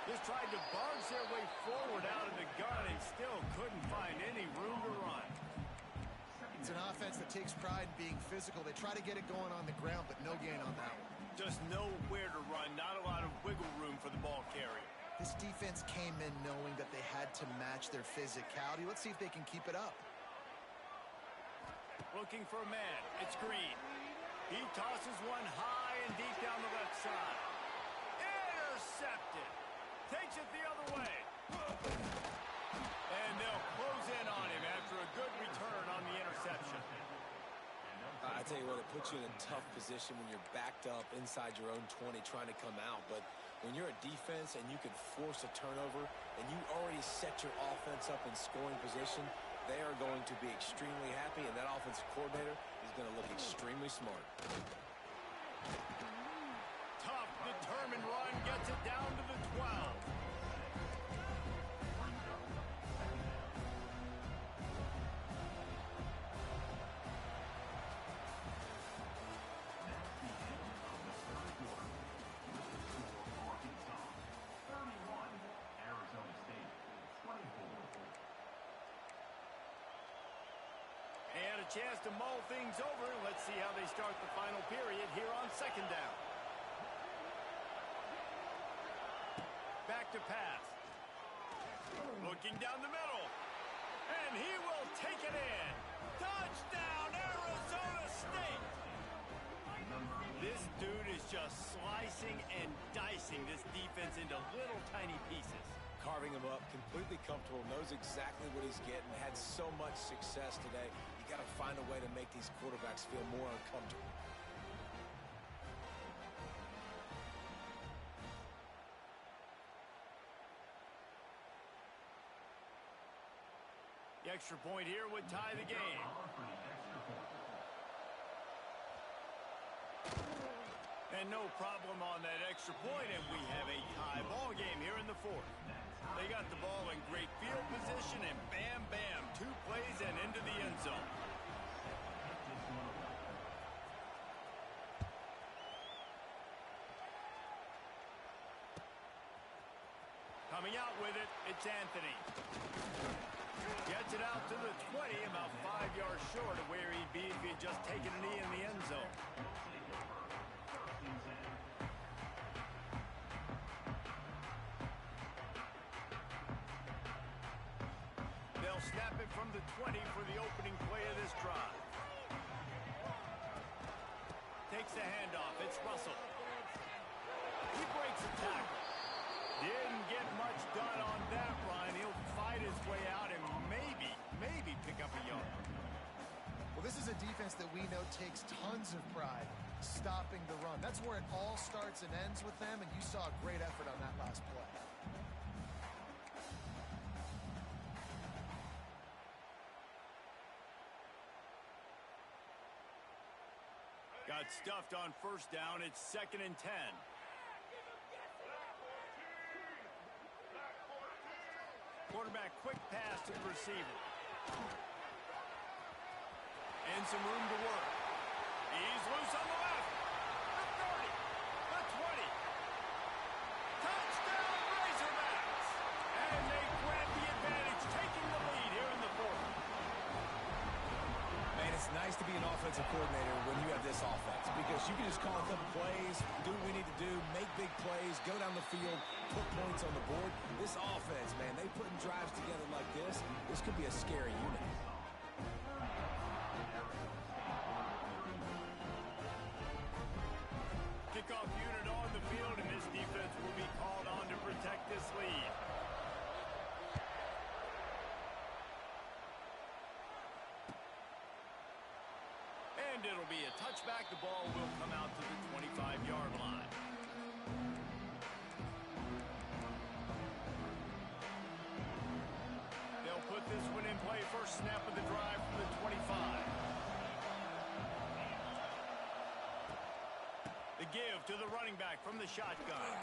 S1: Just tried to barge their way forward out of the gun and still couldn't find any room to run.
S3: It's an offense that takes pride in being physical. They try to get it going on the ground, but no gain on that one.
S1: Just nowhere to run, not a lot of wiggle room for the ball carrier.
S3: This defense came in knowing that they had to match their physicality. Let's see if they can keep it up.
S1: Looking for a man. It's Green. He tosses one high and deep down the left side. Intercepted. Takes it the other way. And they'll close in on him
S2: tell you what, it puts you in a tough position when you're backed up inside your own 20 trying to come out. But when you're a defense and you can force a turnover and you already set your offense up in scoring position, they are going to be extremely happy, and that offensive coordinator is going to look extremely smart.
S1: Tough, determined run gets it down to the 12. And a chance to mull things over. Let's see how they start the final period here on second down. Back to pass. Looking down the middle. And he will take it in. Touchdown, Arizona State! This dude is just slicing and dicing this defense into little tiny pieces.
S2: Carving him up, completely comfortable, knows exactly what he's getting, had so much success today. You got to find a way to make these quarterbacks feel more uncomfortable.
S1: The extra point here would tie the game. And no problem on that extra point, and we have a tie ball game here in the fourth. They got the ball in great field position, and bam, bam, 2 plays and into the end zone. Coming out with it, it's Anthony. Gets it out to the 20, about 5 yards short of where he'd be if he had just taken a knee in the end zone. They'll snap it from the 20 for the opening play of this drive. Takes the handoff. It's Russell. He breaks the tackle. Didn't get much done on that run. He'll fight his way out and maybe pick up a yard.
S3: Well, this is a defense that we know takes tons of pride stopping the run. That's where it all starts and ends with them, and you saw a great effort on that last play.
S1: Got stuffed on first down. It's 2nd and 10. Quarterback quick pass to the receiver. And some room to work. He's loose on the left. The 30. The 20. Touchdown Razorbacks. And they grab the advantage, taking the lead here in the fourth.
S2: Man, it's nice to be an offensive coordinator when you have this offense because you can just call a couple plays, do what we need to do, make big plays, go down the field, put points on the board. This offense, man, they putting drives together like this could be a scary unit.
S1: Kickoff unit on the field, and this defense will be called on to protect this lead. And it'll be a touchback. The ball will come out to the 25-yard line. They'll put this one in play. First snap of the drive from the 25. The give to the running back from the shotgun.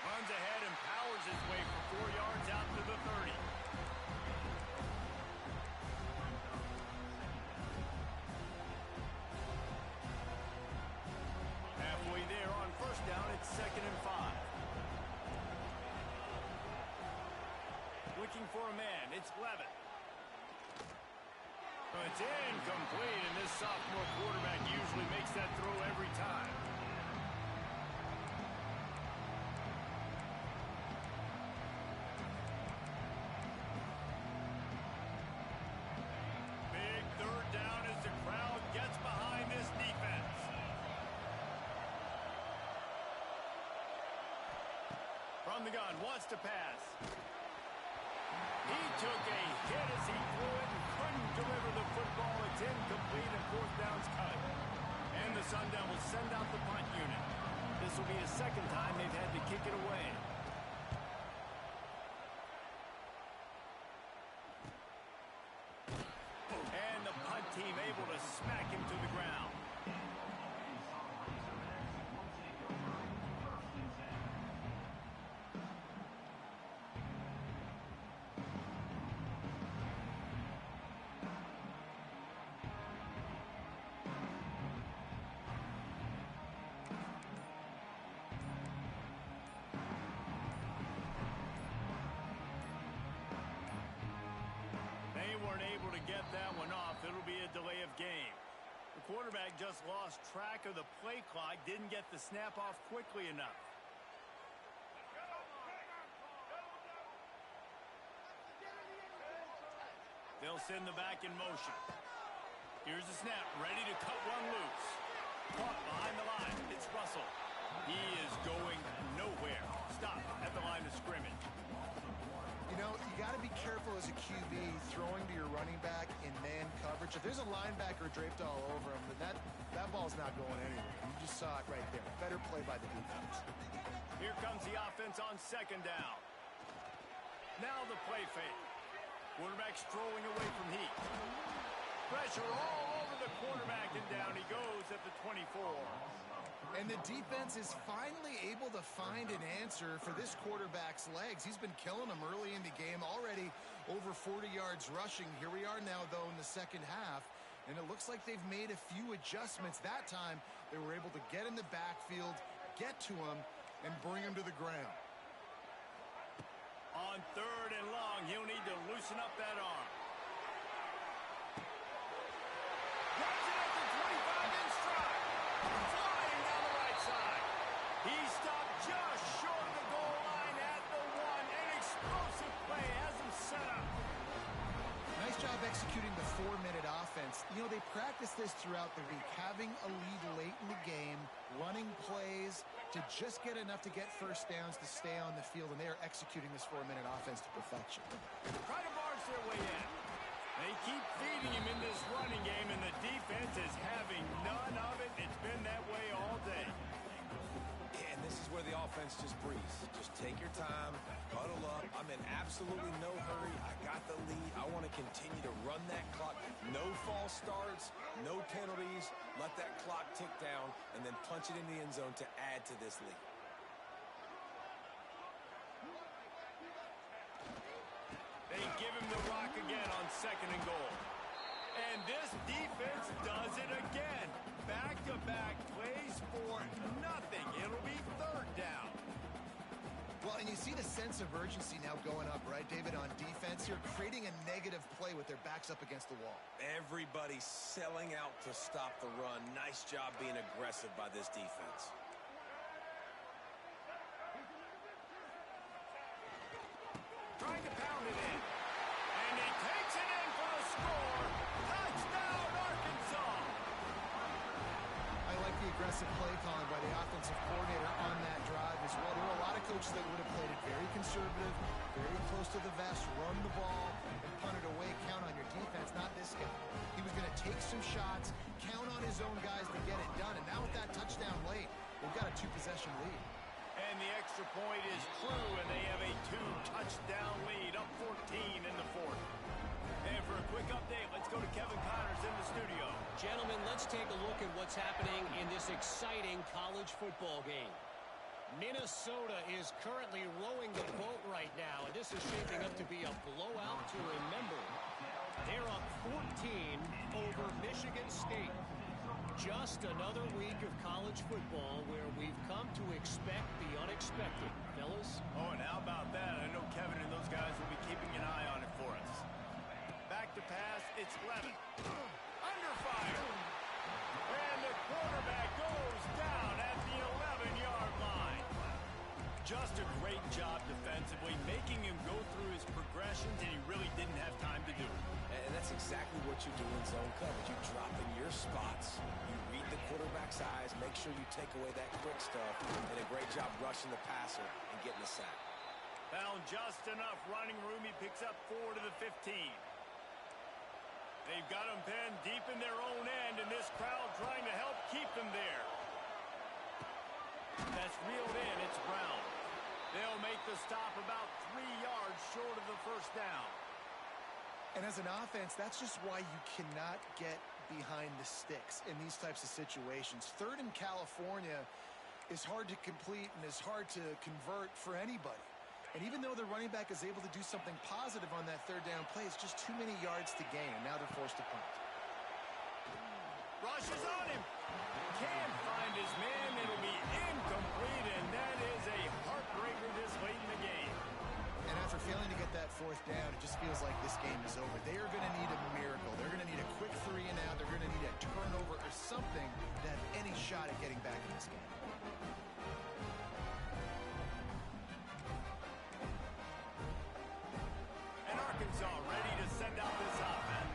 S1: Runs ahead and powers his way for 4 yards out to the 30. Halfway there on first down, it's 2nd and 5. Looking for a man, it's Levin. It's incomplete, and this sophomore quarterback usually makes that throw every time. Big 3rd down as the crowd gets behind this defense. From the gun, wants to pass. He took a hit as he threw it and couldn't deliver the football. It's incomplete and fourth down's cut. And the Sun Devils send out the punt unit. This will be a second time they've had to kick it away. And the punt team able to smack him to the ground. Able to get that one off. It'll be a delay of game. The quarterback just lost track of the play clock, didn't get the snap off quickly enough. They'll send the back in motion. Here's the snap, ready to cut one loose. Caught behind the line. It's Russell. He is going nowhere. Stop at the line of scrimmage.
S3: You know, you got to be careful as a QB throwing to your running back in man coverage. If there's a linebacker draped all over him, then that ball's not going anywhere. You just saw it right there. Better play by the defense.
S1: Here comes the offense on second down. Now the play fake. Quarterback strolling away from heat. Pressure all over the quarterback, and down he goes at the 24.
S3: And the defense is finally able to find an answer for this quarterback's legs. He's been killing them early in the game, already over 40 yards rushing. Here we are now, though, in the second half, and it looks like they've made a few adjustments. That time, they were able to get in the backfield, get to him, and bring him to the ground.
S1: On third and long, he'll need to loosen up that arm. Grabs it at the 25 in stride. Flying down the right side. He stopped just short of the goal line at the 1. An explosive play has him set up.
S3: Nice job executing the 4-minute offense. You know, they practice this throughout the week, having a lead late in the game, running plays to just get enough to get first downs to stay on the field, and they are executing this 4-minute offense to perfection.
S1: Try to barge their way in. They keep feeding him in this running game, and the defense is having none of it. It's been that way all day.
S2: And this is where the offense just breathes. Just take your time, huddle up. I'm in absolutely no hurry. I got the lead. I want to continue to run that clock. No false starts, no penalties. Let that clock tick down, and then punch it in the end zone to add to this lead.
S1: They give him the rock again on second and goal. And this defense does it again. Back-to-back plays for nothing. It'll be third down.
S3: Well, and you see the sense of urgency now going up, right, David, on defense here, creating a negative play with their backs up against the wall.
S2: Everybody's selling out to stop the run. Nice job being aggressive by this defense.
S1: Trying to pound it in. And he takes it in for the score. Touchdown, Arkansas.
S3: I like the aggressive play calling by the offensive coordinator on that drive as well. There were a lot of coaches that would have played it very conservative, very close to the vest, run the ball, and punt it away, count on your defense. Not this guy. He was going to take some shots, count on his own guys to get it done. And now with that touchdown late, they've got a 2-possession lead.
S1: And the extra point is true, and they have a 2-touchdown lead, up 14 in the fourth. And for a quick update, let's go to Kevin Connors in the studio.
S5: Gentlemen, let's take a look at what's happening in this exciting college football game. Minnesota is currently rowing the boat right now, and this is shaping up to be a blowout to remember. They're up 14 over Michigan State. Just another week of college football where we've come to expect the unexpected, fellas.
S1: Oh, and how about that? I know Kevin and those guys will be keeping an eye on it for us. Back to pass, it's Levin. Under fire. And the quarterback goes down at the 11-yard line. Just a great job defensively, making him go through his progressions, and he really didn't have time to do it.
S2: And that's exactly what you do in zone coverage. You drop in your spots, you read the quarterback's eyes, make sure you take away that quick stuff, and a great job rushing the passer and getting the sack.
S1: Found just enough running room. He picks up 4 to the 15. They've got them pinned deep in their own end, and this crowd trying to help keep them there. That's reeled in. It's Brown. They'll make the stop about 3 yards short of the first down.
S3: And as an offense, that's just why you cannot get behind the sticks in these types of situations. Third in California is hard to complete and is hard to convert for anybody. And even though the running back is able to do something positive on that third down play, it's just too many yards to gain. Now they're forced to punt.
S1: Rush is on him. Can't find his man. It'll be incomplete, and that is a heartbreaker this late in the game.
S3: And after failing to get that fourth down, it just feels like this game is over. They are going to need a miracle. They're going to need a quick 3 and out. They're going to need a turnover or something to have any shot at getting back in this game.
S1: And Arkansas ready to send out this offense.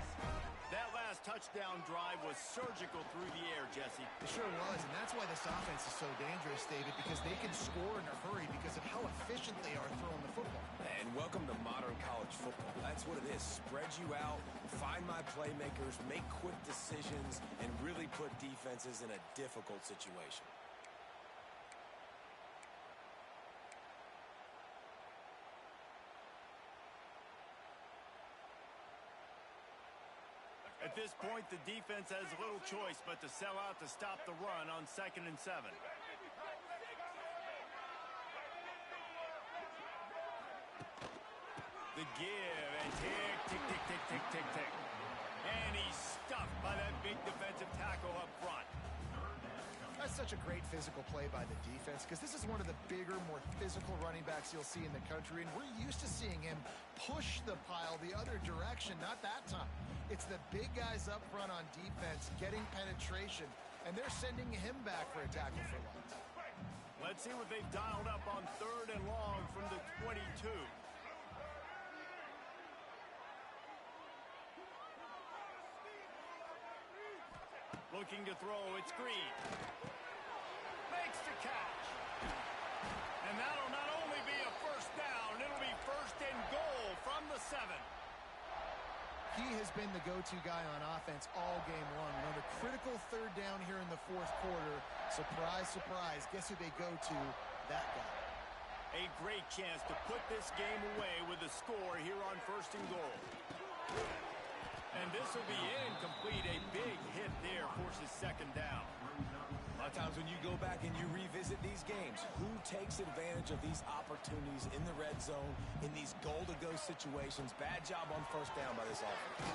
S1: That last touchdown drive was surgical through the air, Jesse.
S3: It sure was, and that's why this offense is so dangerous, David, because they can score in a hurry because of how efficient they are throwing the football.
S2: And welcome to modern college football. That's what it is. Spread you out, find my playmakers, make quick decisions, and really put defenses in a difficult situation.
S1: At this point, the defense has little choice but to sell out to stop the run on 2nd and 7. The give, and tick, tick, tick, tick, tick, tick, tick. And he's stuffed by that big defensive tackle up front.
S3: That's such a great physical play by the defense because this is one of the bigger, more physical running backs you'll see in the country, and we're used to seeing him push the pile the other direction. Not that time. It's the big guys up front on defense getting penetration, and they're sending him back for a tackle for loss.
S1: Let's see what they've dialed up on 3rd and long from the 22. Looking to throw, it's Green. Makes the catch. And that'll not only be a first down, it'll be 1st and goal from the 7.
S3: He has been the go-to guy on offense all game long. Another critical 3rd down here in the 4th quarter. Surprise, surprise. Guess who they go to? That guy.
S1: A great chance to put this game away with a score here on 1st and goal. And this will be incomplete. A big hit there forces 2nd down.
S2: A lot of times when you go back and you revisit these games, who takes advantage of these opportunities in the red zone, in these goal-to-go situations? Bad job on 1st down by this offense.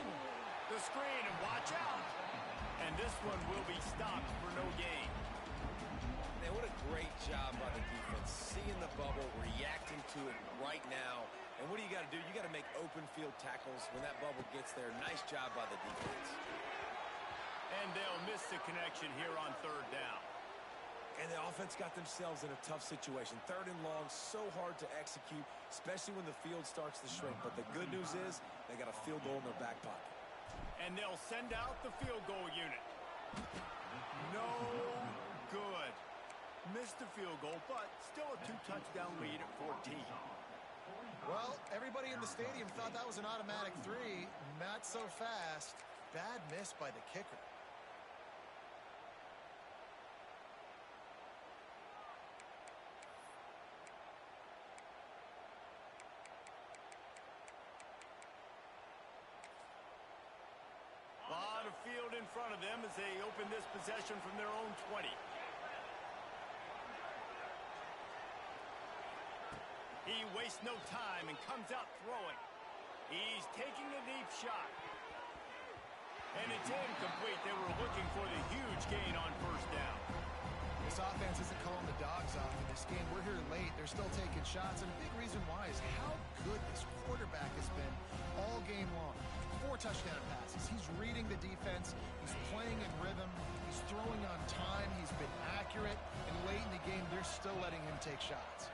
S1: The screen, and watch out. And this one will be stopped for no gain.
S2: Man, what a great job by the defense. Seeing the bubble, reacting to it right now. And what do you got to do? You got to make open field tackles when that bubble gets there. Nice job by the defense.
S1: And they'll miss the connection here on 3rd down.
S2: And the offense got themselves in a tough situation. 3rd and long, so hard to execute, especially when the field starts to shrink. But the good news is they got a field goal in their back pocket.
S1: And they'll send out the field goal unit. No good. Missed the field goal, but still a 2-touchdown lead at 14.
S3: Well, everybody in the stadium thought that was an automatic 3. Not so fast. Bad miss by the kicker.
S1: Lot of field in front of them as they open this possession from their own 20. He wastes no time and comes out throwing. He's taking a deep shot. And it's incomplete. They were looking for the huge gain on 1st down.
S3: This offense isn't calling the dogs off in this game. We're here late. They're still taking shots. And a big reason why is how good this quarterback has been all game long. 4 touchdown passes. He's reading the defense. He's playing in rhythm. He's throwing on time. He's been accurate. And late in the game, they're still letting him take shots.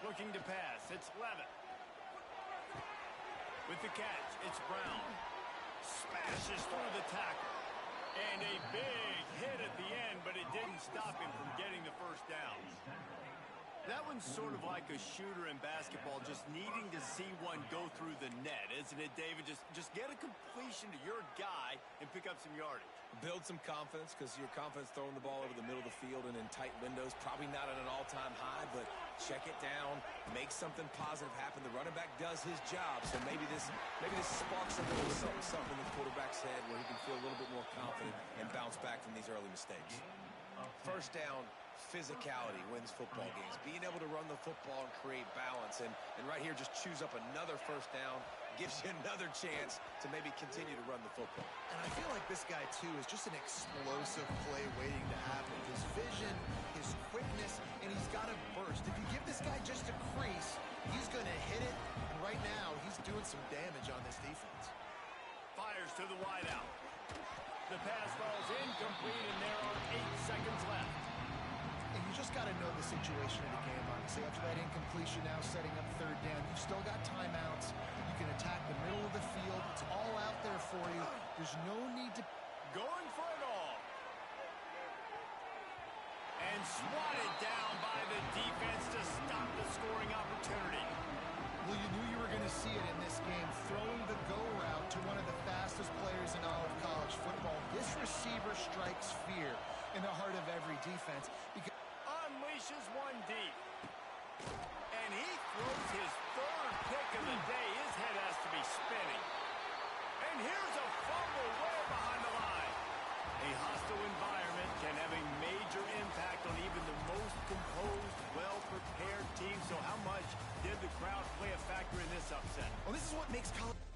S1: Looking to pass. It's Levitt. With the catch, it's Brown. Smashes through the tackle. And a big hit at the end, but it didn't stop him from getting the 1st down. That one's sort of like a shooter in basketball, just needing to see one go through the net, isn't it, David? Just get a completion to your guy and pick up some yardage.
S2: Build some confidence, because your confidence throwing the ball over the middle of the field and in tight windows, probably not at an all-time high, but check it down, make something positive happen. The running back does his job, so maybe this sparks a little something in the quarterback's head where he can feel a little bit more confident and bounce back from these early mistakes. First down, physicality wins football games. Being able to run the football and create balance, and right here just choose up another first down, gives you another chance to maybe continue to run the football.
S3: And I feel like this guy, too, is just an explosive play waiting to happen. His vision, his quickness, and he's got a burst. If you give this guy just a crease, he's going to hit it. And right now, he's doing some damage on this defense.
S1: Fires to the wideout. The pass falls incomplete, and there are 8 seconds left.
S3: And you just got to know the situation of the game, obviously. After that incompletion now setting up third down, you've still got timeouts. You can attack the middle of the field. It's all out there for you. There's no need to...
S1: Going for it all. And swatted down by the defense to stop the scoring opportunity.
S3: Well, you knew you were going to see it in this game. Throwing the go route to one of the fastest players in all of college football. This receiver strikes fear in the heart of every defense. Because
S1: unleashes one deep. And he throws his 3rd pick of the day. His head has to be spinning. And here's a fumble way behind the line. A hostile environment can have a major impact on even the most composed, well-prepared team. So how much did the crowd play a factor in this upset?
S3: well, this is what makes college...